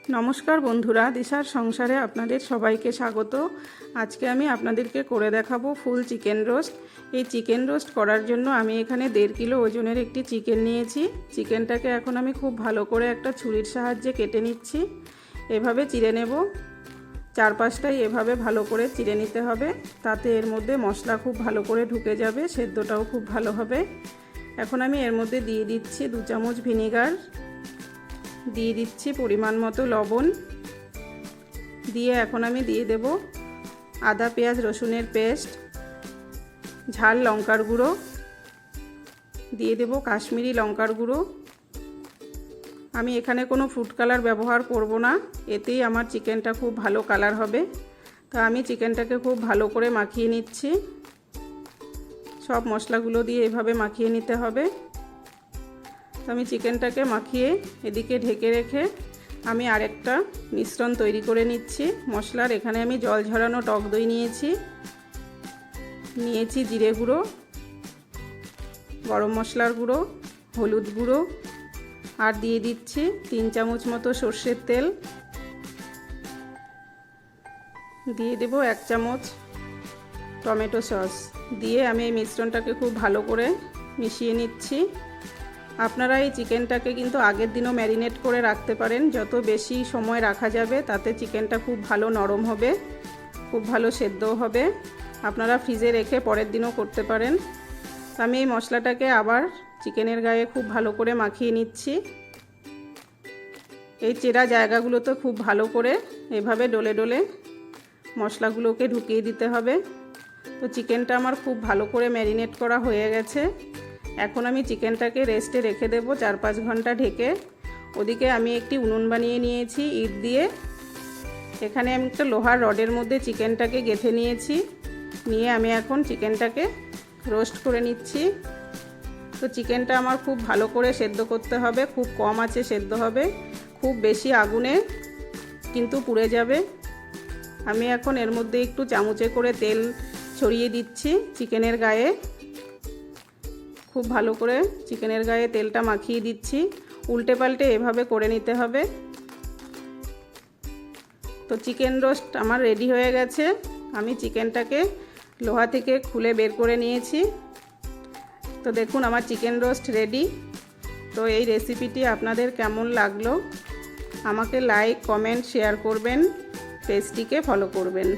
নমস্কার বন্ধুরা, দিশার সংসারে আপনাদের সবাইকে স্বাগত। আজকে আমি আপনাদেরকে করে দেখাবো ফুল চিকেন রোস্ট। এই চিকেন রোস্ট করার জন্য আমি এখানে 1.5 কিলো ওজনের একটি চিকেন নিয়েছি। চিকেনটাকে এখন আমি খুব ভালো করে একটা ছুরির সাহায্যে কেটে নিচ্ছি। এভাবে চিড়ে নেব, চারপাশটাই এভাবে ভালো করে চিড়ে নিতে হবে, তাতে এর মধ্যে মশলা খুব ভালো করে ঢুকে যাবে, সেদ্ধটাও খুব ভালো হবে। এখন আমি এর মধ্যে দিয়ে দিচ্ছি 2 চামচ ভিনেগার, দিয়ে দিচ্ছি পরিমাণ মতো লবণ, দিয়ে এখন আমি দিয়ে দেব আদা পেঁয়াজ রসুনের পেস্ট, ঝাল লঙ্কার গুঁড়ো, দিয়ে দেব কাশ্মীরি লঙ্কার গুঁড়ো। আমি এখানে কোনো ফুড কালার ব্যবহার করব না, এতেই আমার চিকেনটা খুব ভালো কালার হবে। তো আমি চিকেনটাকে খুব ভালো করে মাখিয়ে নিচ্ছি। সব মশলাগুলো দিয়ে এভাবে মাখিয়ে নিতে হবে। তো আমি চিকেনটাকে মাখিয়ে এদিকে ঢেকে রেখে আমি আরেকটা মিশ্রণ তৈরি করে নিচ্ছি মশলার। এখানে আমি জল ঝরানো টক দই নিয়েছি জিরে গুঁড়ো, গরম মশলার গুঁড়ো, হলুদ গুঁড়ো, আর দিয়ে দিচ্ছি 3 চামচ মতো সর্ষের তেল, দিয়ে দেব 1 চামচ টমেটো সস। দিয়ে আমি এই মিশ্রণটাকে খুব ভালো করে মিশিয়ে নিচ্ছি। আপনারা এই চিকেনটাকে কিন্তু আগের দিনও ম্যারিনেট করে রাখতে পারেন। যত বেশি সময় রাখা যাবে তাতে চিকেনটা খুব ভালো নরম হবে, খুব ভালো সেদ্ধও হবে। আপনারা ফ্রিজে রেখে পরের দিনও করতে পারেন। আমি এই মশলাটাকে আবার চিকেনের গায়ে খুব ভালো করে মাখিয়ে নিচ্ছি। এই চেরা জায়গাগুলোতে খুব ভালো করে এভাবে ডলে ডলে মশলাগুলোকে ঢুকিয়ে দিতে হবে। তো চিকেনটা আমার খুব ভালো করে ম্যারিনেট করা হয়ে গেছে। এখন আমি চিকেনটাকে রেস্টে রেখে দেব 4-5 ঘন্টা ঢেকে। ওদিকে আমি একটি উনুন বানিয়ে নিয়েছি ইট দিয়ে। এখানে আমি একটা লোহার রডের মধ্যে চিকেনটাকে গেঁথে নিয়েছি, নিয়ে আমি এখন চিকেনটাকে রোস্ট করে নিচ্ছি। তো চিকেনটা আমার খুব ভালো করে সেদ্ধ করতে হবে, খুব কম আঁচে সেদ্ধ হবে, খুব বেশি আগুনে কিন্তু পুড়ে যাবে। আমি এখন এর মধ্যে একটু চামচে করে তেল ছড়িয়ে দিচ্ছি চিকেনের গায়ে। খুব ভালো করে চিকেনের গায়ে তেলটা মাখিয়ে দিচ্ছি, উল্টে পাল্টে এভাবে করে নিতে হবে। তো চিকেন রোস্ট আমার রেডি হয়ে গেছে। আমি চিকেনটাকে লোহা থেকে খুলে বের করে নিয়েছি। তো দেখুন আমার চিকেন রোস্ট রেডি। তো এই রেসিপিটি আপনাদের কেমন লাগলো আমাকে লাইক, কমেন্ট, শেয়ার করবেন, পেজটিকে ফলো করবেন।